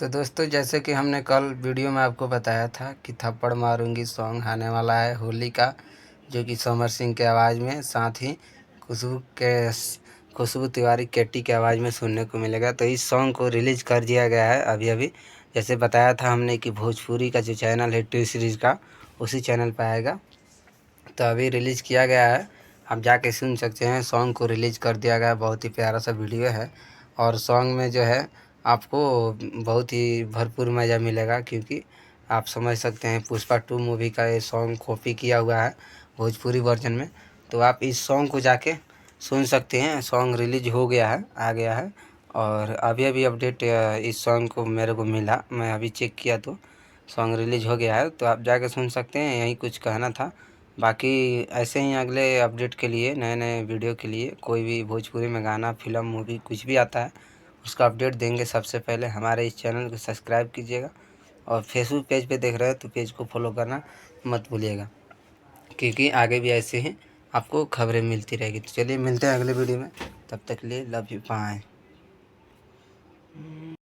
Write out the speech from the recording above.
तो दोस्तों, जैसे कि हमने कल वीडियो में आपको बताया था कि थप्पड़ मारूंगी सॉन्ग आने वाला है होली का, जो कि समर सिंह के आवाज़ में, साथ ही खुशबू के खुशबू तिवारी केटी के आवाज़ में सुनने को मिलेगा। तो इस सॉन्ग को रिलीज़ कर दिया गया है अभी अभी। जैसे बताया था हमने कि भोजपुरी का जो चैनल है टी सीरीज़ का, उसी चैनल पर आएगा। तो अभी रिलीज़ किया गया है, आप जाके सुन सकते हैं। सॉन्ग को रिलीज़ कर दिया गया है, बहुत ही प्यारा सा वीडियो है। और सॉन्ग में जो है आपको बहुत ही भरपूर मज़ा मिलेगा, क्योंकि आप समझ सकते हैं पुष्पा 2 मूवी का ये सॉन्ग कॉपी किया हुआ है भोजपुरी वर्जन में। तो आप इस सॉन्ग को जाके सुन सकते हैं। सॉन्ग रिलीज हो गया है, आ गया है। और अभी अभी अपडेट इस सॉन्ग को मेरे को मिला, मैं अभी चेक किया तो सॉन्ग रिलीज हो गया है। तो आप जाके सुन सकते हैं, यही कुछ कहना था। बाकी ऐसे ही अगले अपडेट के लिए, नए नए वीडियो के लिए, कोई भी भोजपुरी में गाना, फिल्म, मूवी कुछ भी आता है, उसका अपडेट देंगे सबसे पहले। हमारे इस चैनल को सब्सक्राइब कीजिएगा, और फेसबुक पेज पे देख रहे हैं तो पेज को फॉलो करना मत भूलिएगा, क्योंकि आगे भी ऐसे ही आपको खबरें मिलती रहेगी। तो चलिए मिलते हैं अगले वीडियो में, तब तक के लिए लव यू, बाय।